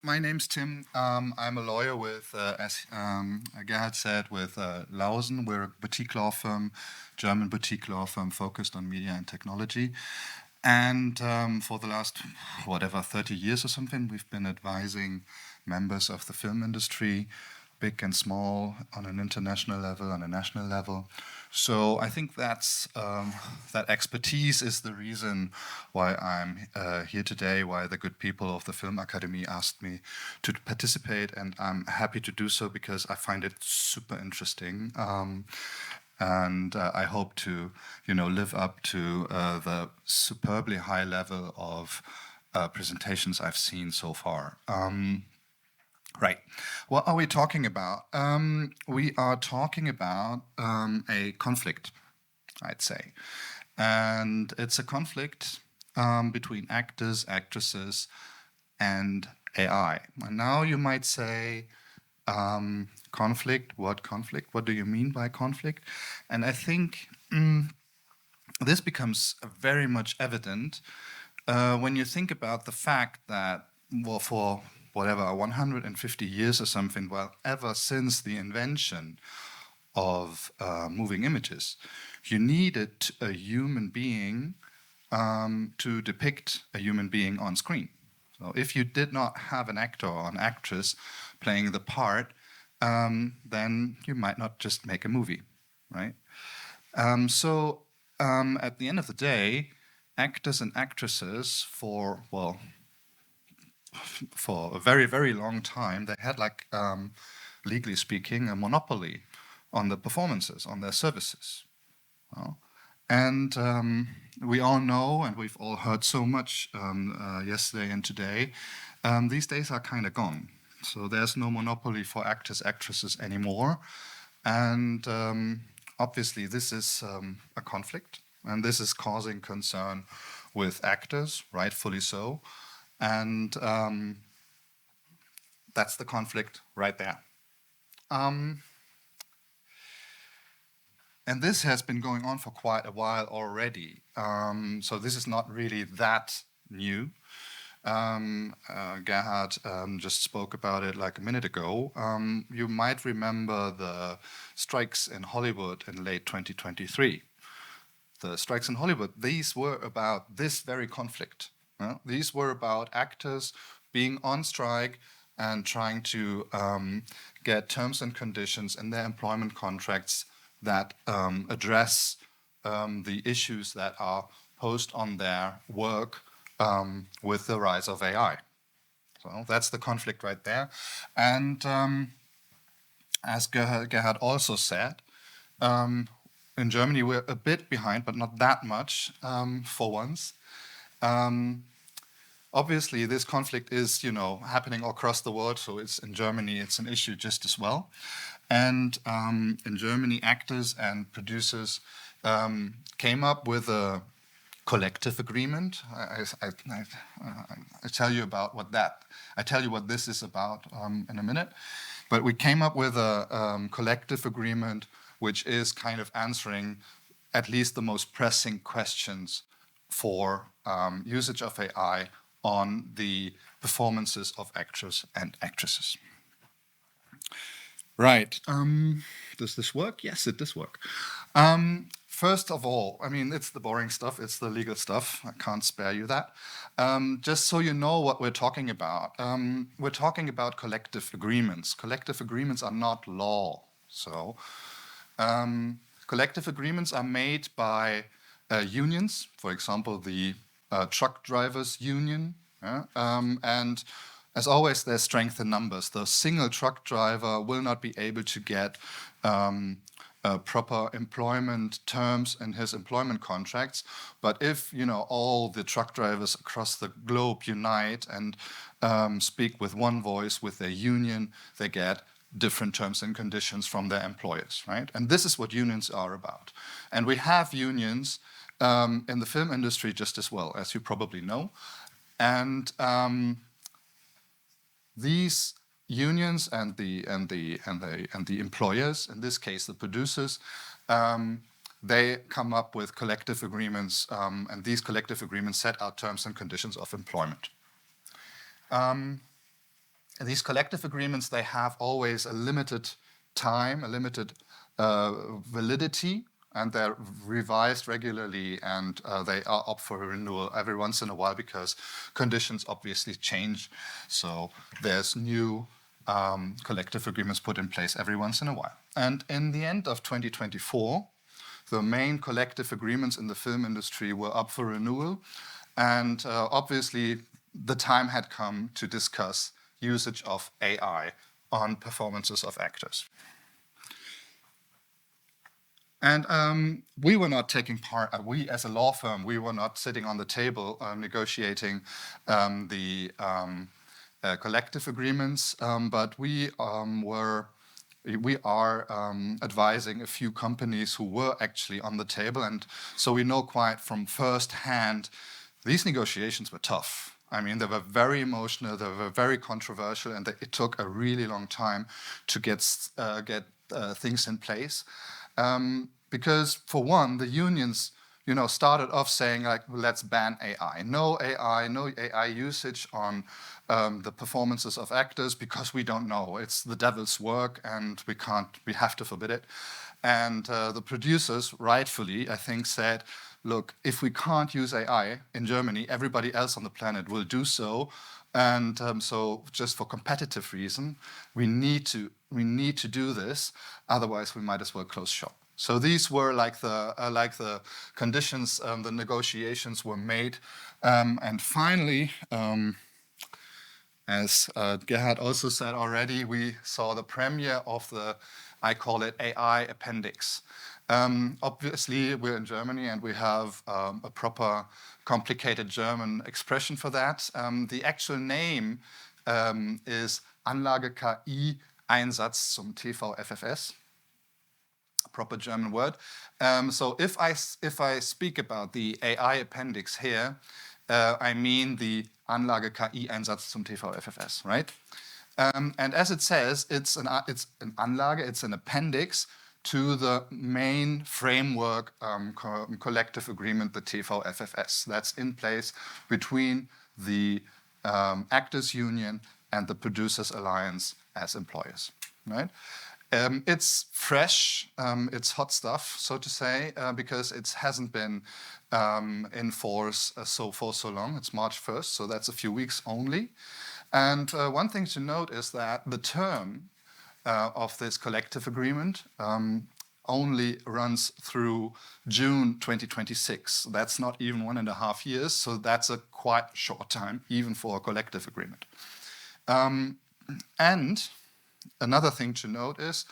My name's Tim. I'm a lawyer with, as Gerhard said, with Lausen. We're a boutique law firm, German boutique law firm focused on media and technology. And for the last, 30 years or something, we've been advising members of the film industry, big and small, on an international level, on a national level. So I think that expertise is the reason why I'm here today, why the good people of the Filmakademie asked me to participate, and I'm happy to do so because I find it super interesting. And I hope to, live up to the superbly high level of presentations I've seen so far. Right. What are we talking about? We are talking about a conflict, I'd say. And it's a conflict between actors, actresses, and AI. And now you might say, conflict? What conflict? What do you mean by conflict? And I think this becomes very much evident when you think about the fact that, for 150 years or something, ever since the invention of moving images, you needed a human being to depict a human being on screen. So if you did not have an actor or an actress playing the part, then you might not just make a movie, right? So at the end of the day, actors and actresses for a very, very long time, they had, legally speaking, a monopoly on the performances, on their services. And we all know, and we've all heard so much yesterday and today, these days are kind of gone. So there's no monopoly for actors, actresses anymore. And obviously this is a conflict, and this is causing concern with actors, rightfully so. And that's the conflict right there. And this has been going on for quite a while already. So this is not really that new. Gerhard just spoke about it like a minute ago. You might remember the strikes in Hollywood in late 2023. The strikes in Hollywood, these were about this very conflict. These were about actors being on strike and trying to get terms and conditions in their employment contracts that address the issues that are posed on their work with the rise of AI. So that's the conflict right there. And as Gerhard also said, in Germany we're a bit behind, but not that much for once. Obviously, this conflict is, happening across the world. So it's in Germany, it's an issue just as well. And in Germany, actors and producers came up with a collective agreement. I tell you about what I tell you what this is about in a minute. But we came up with a collective agreement, which is kind of answering at least the most pressing questions for usage of AI on the performances of actors and actresses. Right. Does this work? Yes, it does work. First of all, it's the boring stuff. It's the legal stuff. I can't spare you that. Just so you know what we're talking about. We're talking about collective agreements. Collective agreements are not law. So collective agreements are made by unions, for example, the truck drivers union, and as always, there's strength in numbers. The single truck driver will not be able to get proper employment terms in his employment contracts. But if all the truck drivers across the globe unite and speak with one voice with their union, they get different terms and conditions from their employers, right? And this is what unions are about. And we have unions in the film industry just as well, as you probably know. And these unions and the employers, in this case the producers, they come up with collective agreements, and these collective agreements set out terms and conditions of employment. these collective agreements, they have always a limited time, a limited validity, and they're revised regularly, and they are up for renewal every once in a while because conditions obviously change. So there's new collective agreements put in place every once in a while. And in the end of 2024, the main collective agreements in the film industry were up for renewal, and obviously the time had come to discuss usage of AI on performances of actors. And we were not taking part, we as a law firm, we were not sitting on the table negotiating the collective agreements, but we are advising a few companies who were actually on the table, and so we know quite from first hand these negotiations were tough. I mean, they were very emotional, they were very controversial, and it took a really long time to get things in place. Because for one, the unions, started off saying like, let's ban AI. No AI usage on the performances of actors because we don't know. It's the devil's work, and we have to forbid it. And the producers, rightfully, I think, said, look, if we can't use AI in Germany, everybody else on the planet will do so. And so just for competitive reason, we need to do this. Otherwise, we might as well close shop. So these were like the conditions the negotiations were made. And finally, as Gerhard also said already, we saw the premiere of the, I call it AI appendix. Obviously, we're in Germany and we have a proper complicated German expression for that. The actual name is Anlage KI Einsatz zum TV-FFS, a proper German word. So if I speak about the AI appendix here, I mean the Anlage KI Einsatz zum TV-FFS, right? And as it says, it's an Anlage, it's an appendix to the main framework collective agreement, the TV-FFS. That's in place between the Actors Union and the Producers Alliance as employers, right? It's fresh, it's hot stuff, so to say, because it hasn't been in force for so long. It's March 1st, so that's a few weeks only. And one thing to note is that the term of this collective agreement only runs through June 2026. That's not even 1.5 years, so that's a quite short time, even for a collective agreement. And another thing to note is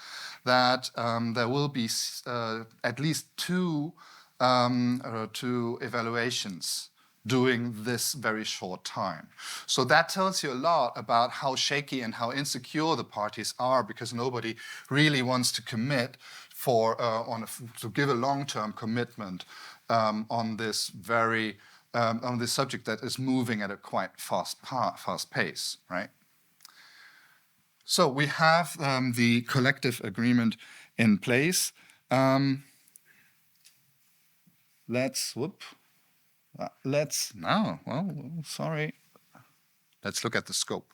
that there will be at least two evaluations during this very short time. So that tells you a lot about how shaky and how insecure the parties are, because nobody really wants to commit to give a long-term commitment on this on this subject that is moving at a quite fast pace, right? So we have the collective agreement in place. Let's look at the scope.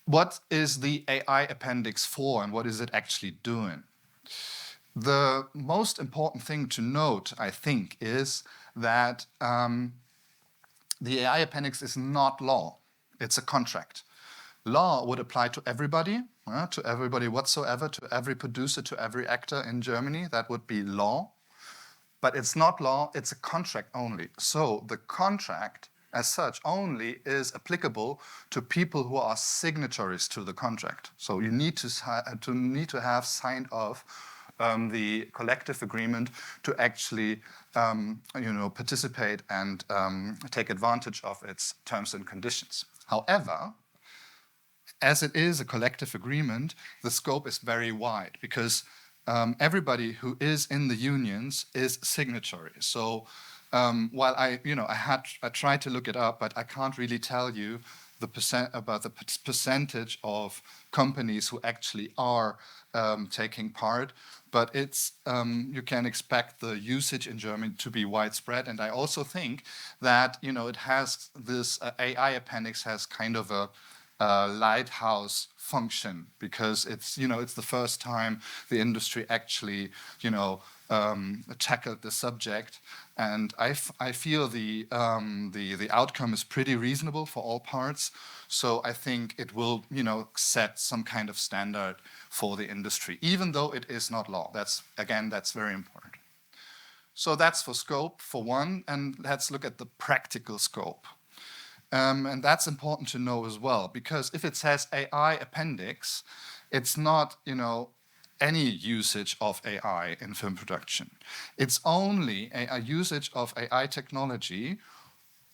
What is the AI appendix for, and what is it actually doing? The most important thing to note, I think, is that the AI appendix is not law. It's a contract. Law would apply to everybody whatsoever, to every producer, to every actor in Germany. That would be law. But it's not law, it's a contract only. So the contract as such only is applicable to people who are signatories to the contract. So you need to have signed off the collective agreement to actually participate and take advantage of its terms and conditions. However, as it is a collective agreement, the scope is very wide, because everybody who is in the unions is signatory. So while I tried to look it up, but I can't really tell you percentage of companies who actually are taking part, but it's you can expect the usage in Germany to be widespread. And I also think that it has this AI appendix has kind of a lighthouse function, because it's the first time the industry actually tackled the subject, and I feel the outcome is pretty reasonable for all parts. So I think it will set some kind of standard for the industry, even though it is not law. That's very important. So that's for scope for one, and let's look at the practical scope. And that's important to know as well, because if it says AI appendix, it's not, any usage of AI in film production. It's only a usage of AI technology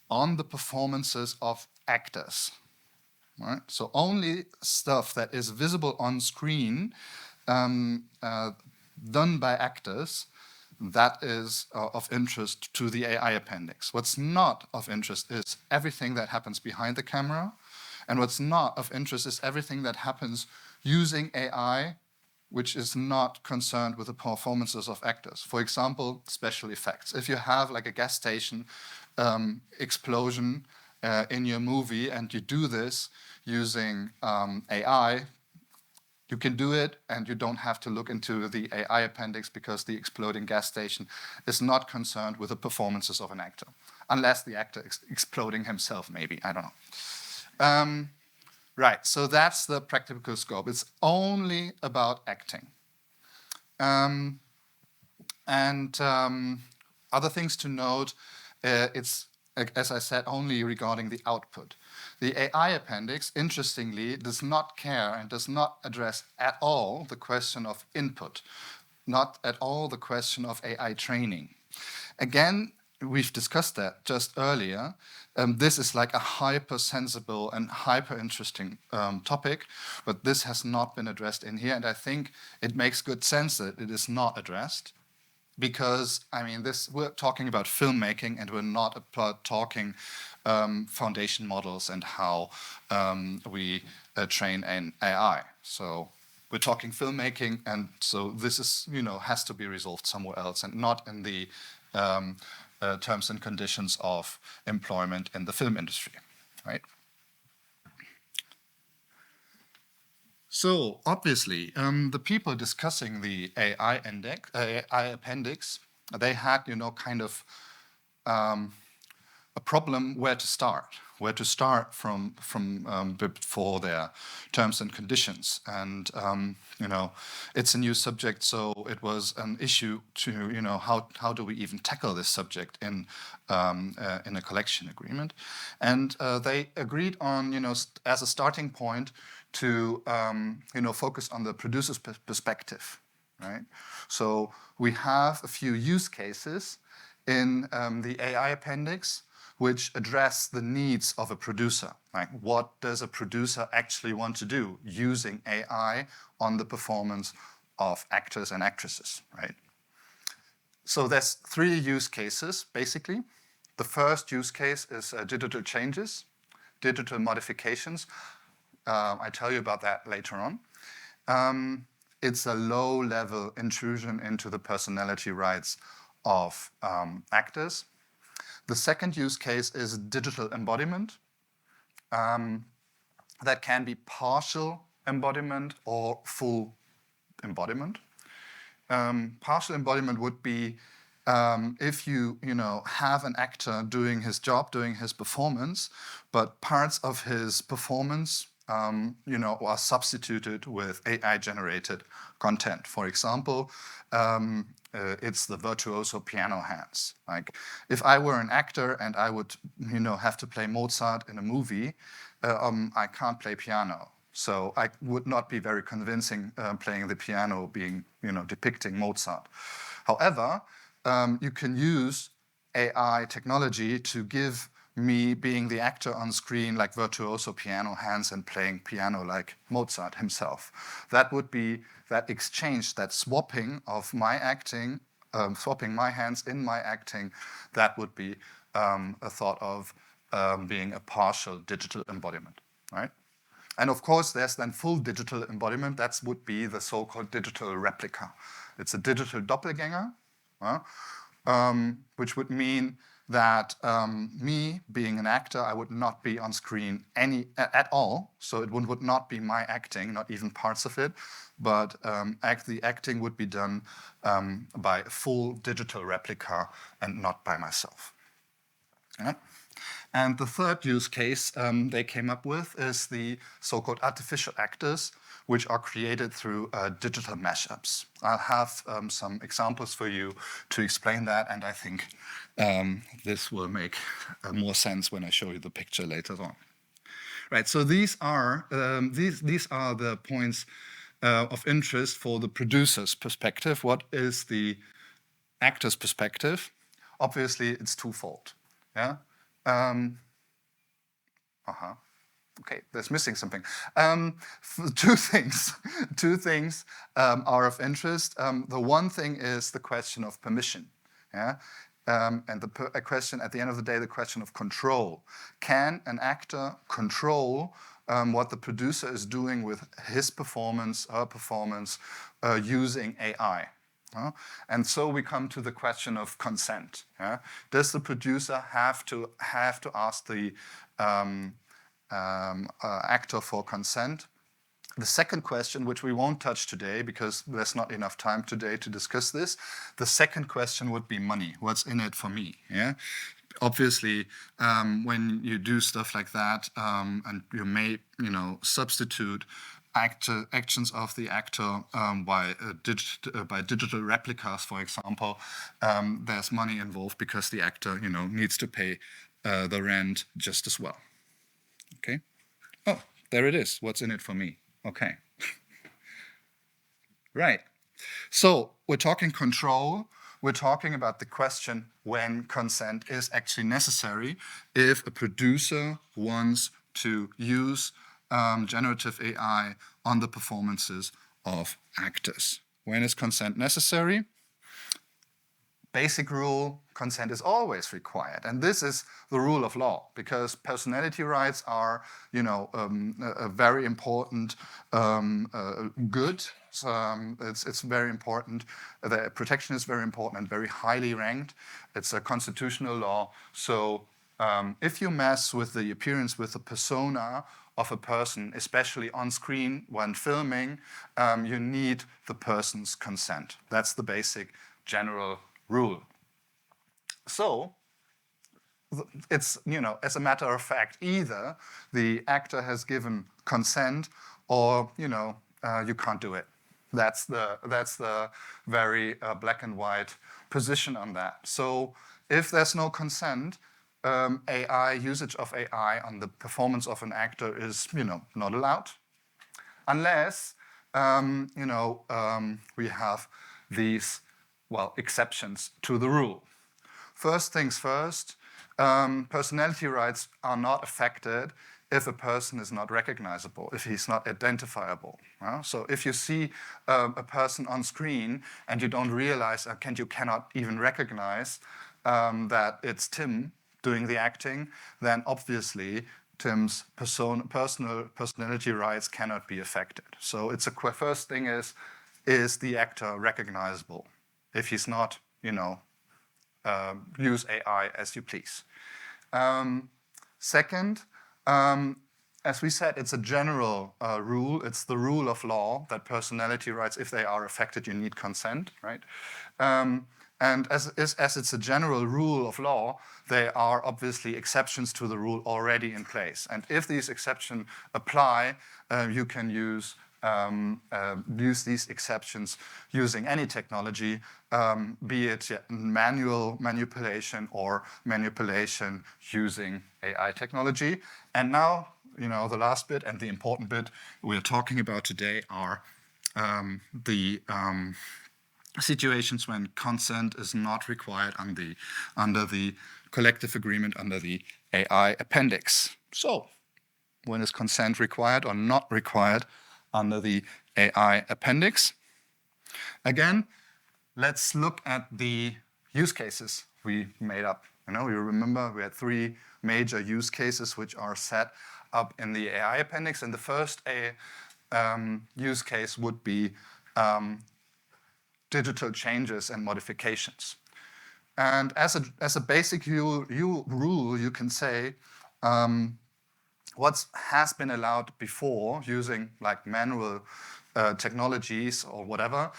on the performances of actors. Right? So only stuff that is visible on screen, done by actors, that is of interest to the AI appendix. What's not of interest is everything that happens behind the camera, and what's not of interest is everything that happens using AI, which is not concerned with the performances of actors. For example, special effects. If you have like a gas station explosion in your movie, and you do this using AI, you can do it, and you don't have to look into the AI appendix, because the exploding gas station is not concerned with the performances of an actor, unless the actor is exploding himself, maybe, I don't know. Right, so that's the practical scope. It's only about acting. Other things to note, it's, as I said, only regarding the output. The AI appendix, interestingly, does not care and does not address at all the question of input, not at all the question of AI training. Again, we've discussed that just earlier. This is like a hyper-sensible and hyper-interesting topic, but this has not been addressed in here, and I think it makes good sense that it is not addressed, because, I mean, we're talking about filmmaking, and we're not talking foundation models and how we train an AI. So we're talking filmmaking, and so this is, has to be resolved somewhere else, and not in the terms and conditions of employment in the film industry, right? So obviously, the people discussing the AI appendix, they had, kind of a problem where to start from for their terms and conditions. And, it's a new subject, so it was an issue to, how do we even tackle this subject in a collection agreement. And they agreed on, as a starting point to, focus on the producer's perspective, right? So we have a few use cases in the AI appendix which address the needs of a producer. Like, what does a producer actually want to do using AI on the performance of actors and actresses, right? So there's 3 use cases, basically. The first use case is digital changes, digital modifications. I tell you about that later on. It's a low-level intrusion into the personality rights of actors. The second use case is digital embodiment. That can be partial embodiment or full embodiment. Partial embodiment would be if you have an actor doing his job, doing his performance, but parts of his performance are substituted with AI-generated content. For example, it's the virtuoso piano hands. Like, if I were an actor and I would, have to play Mozart in a movie, I can't play piano. So I would not be very convincing playing the piano, being, depicting Mozart. However, you can use AI technology to give me, being the actor on screen, like virtuoso piano hands and playing piano like Mozart himself. That would be that exchange, that swapping of my acting, swapping my hands in my acting. That would be a thought of being a partial digital embodiment, right? And of course, there's then full digital embodiment. That would be the so-called digital replica. It's a digital doppelganger, which would mean that me being an actor, I would not be on screen at all. So it would not be my acting, not even parts of it, but the acting would be done by a full digital replica and not by myself. Yeah? And the third use case they came up with is the so-called artificial actors, which are created through digital mashups. I'll have some examples for you to explain that, and I think this will make more sense when I show you the picture later on. Right, so these are the points of interest for the producer's perspective. What is the actor's perspective? Obviously, it's twofold. Yeah. Okay, there's missing something. Two things are of interest. The one thing is the question of permission. Yeah. And a question at the end of the day, the question of control. Can an actor control what the producer is doing with his performance, her performance, using AI? And so we come to the question of consent. Does the producer have to ask the actor for consent? The second question, which we won't touch today because there's not enough time today to discuss this, the second question would be money. What's in it for me? Yeah. Obviously, when you do stuff like that, and you may, substitute actions of the actor by digital replicas, for example, there's money involved because the actor, needs to pay the rent just as well. Okay. Oh, there it is. What's in it for me? Okay. Right. So we're talking control. We're talking about the question when consent is actually necessary if a producer wants to use generative AI on the performances of actors. When is consent necessary? Basic rule, consent is always required. And this is the rule of law, because personality rights are, a very important good. It's very important. The protection is very important and very highly ranked. It's a constitutional law. So if you mess with the appearance, with the persona of a person, especially on screen when filming, you need the person's consent. That's the basic general rule. So it's, as a matter of fact, either the actor has given consent or, you can't do it. That's the very black and white position on that. So if there's no consent, usage of AI on the performance of an actor is, not allowed, unless, we have these, exceptions to the rule. First things first, personality rights are not affected if a person is not recognizable, if he's not identifiable. So if you see a person on screen and you don't realize, you cannot even recognize that it's Tim doing the acting, then obviously Tim's personality rights cannot be affected. So it's first thing is the actor recognizable? If he's not, use AI as you please. Second, as we said, it's a general rule. It's the rule of law that personality rights, if they are affected, you need consent, right? And as it's a general rule of law, there are obviously exceptions to the rule already in place. And if these exceptions apply, you can use these exceptions using any technology, be it manual manipulation or manipulation using AI technology. And now, the last bit and the important bit we're talking about today are the situations when consent is not required under the collective agreement under the AI appendix. So, when is consent required or not required under the AI appendix? Again, let's look at the use cases we made up. You remember we had 3 major use cases which are set up in the AI appendix, and the first use case would be digital changes and modifications. And as a basic rule, you can say what has been allowed before using like manual technologies or whatever,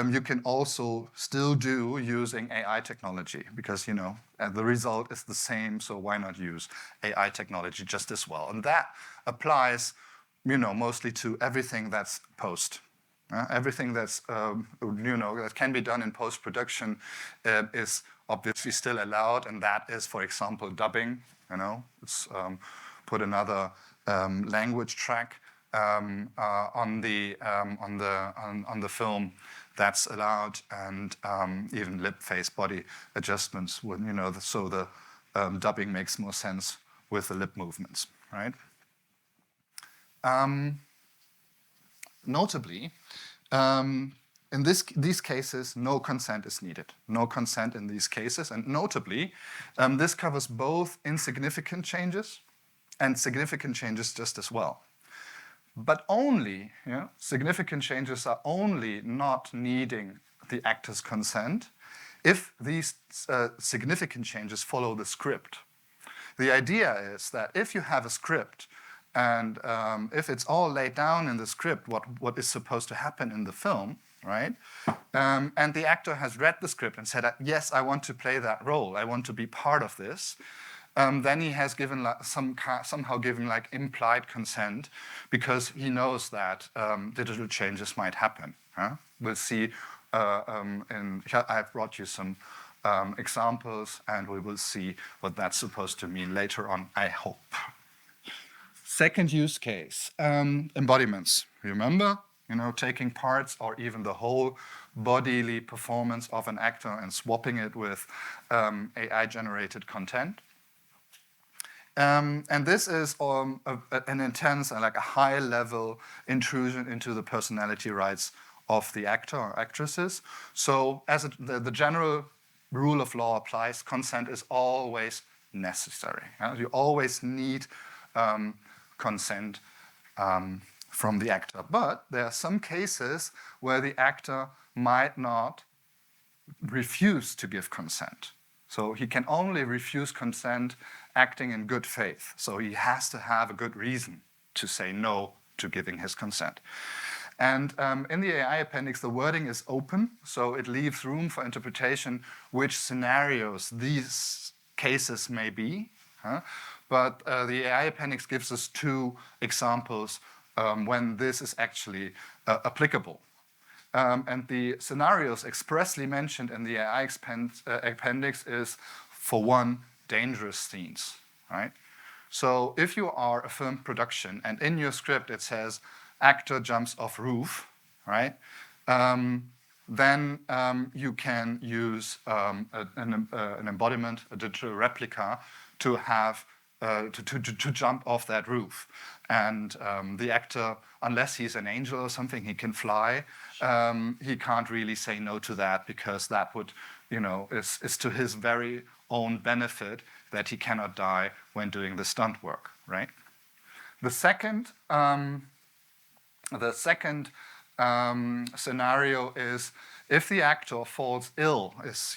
you can also still do using AI technology, because the result is the same, so why not use AI technology just as well? And that applies mostly to everything that's post. Everything that's that can be done in post-production is obviously still allowed, and that is, for example, dubbing. It's put another language track on the film. That's allowed, and even lip, face, body adjustments. So the dubbing makes more sense with the lip movements, right? Notably, in these cases, no consent is needed. No consent in these cases, and notably, this covers both insignificant changes and significant changes just as well. But only, significant changes are only not needing the actor's consent if these significant changes follow the script. The idea is that if you have a script and if it's all laid down in the script, what is supposed to happen in the film, right? And the actor has read the script and said, yes, I want to play that role, I want to be part of this, then he has given somehow given like implied consent, because he knows that digital changes might happen. We'll see. I've brought you some examples, and we will see what that's supposed to mean later on, I hope. Second use case, embodiments. Remember, taking parts or even the whole bodily performance of an actor and swapping it with AI-generated content. And this is an intense and like a high-level intrusion into the personality rights of the actor or actresses. So as the general rule of law applies, consent is always necessary. You always need consent from the actor. But there are some cases where the actor might not refuse to give consent. So he can only refuse consent acting in good faith. So he has to have a good reason to say no to giving his consent. And in the AI appendix, the wording is open, so it leaves room for interpretation which scenarios these cases may be. But the AI appendix gives us 2 examples when this is actually applicable. And the scenarios expressly mentioned in the AI appendix is, for one, dangerous scenes, right? So if you are a film production and in your script it says actor jumps off roof, right? Then you can use an embodiment, a digital replica, to have to jump off that roof. And the actor, unless he's an angel or something, he can fly. He can't really say no to that, because that would, is to his very own benefit that he cannot die when doing the stunt work, right? The second scenario is if the actor falls ill, is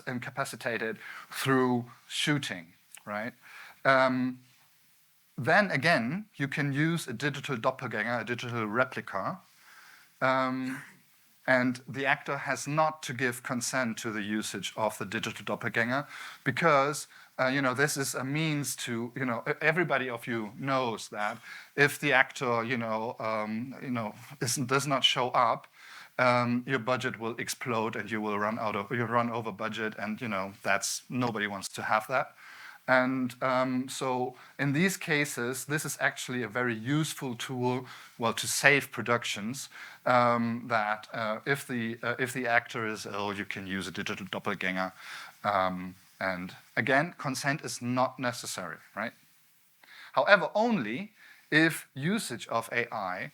incapacitated through shooting, right? Then again, you can use a digital doppelganger, a digital replica, and the actor has not to give consent to the usage of the digital doppelganger, because this is a means to, everybody of you knows that if the actor, does not show up, your budget will explode and you will run over budget, and that's, nobody wants to have that. And so in these cases, this is actually a very useful tool, to save productions, that if the actor is ill, you can use a digital doppelganger. And again, consent is not necessary, right? However, only if usage of AI,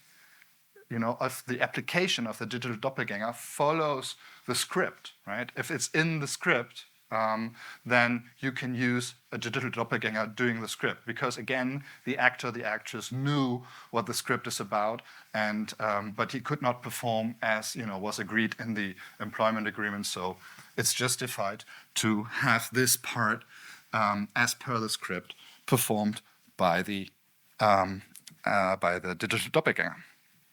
if the application of the digital doppelganger follows the script, right? If it's in the script, then you can use a digital doppelganger doing the script, because again, the actor, the actress knew what the script is about, and but he could not perform as was agreed in the employment agreement. So it's justified to have this part, as per the script, performed by the digital doppelganger.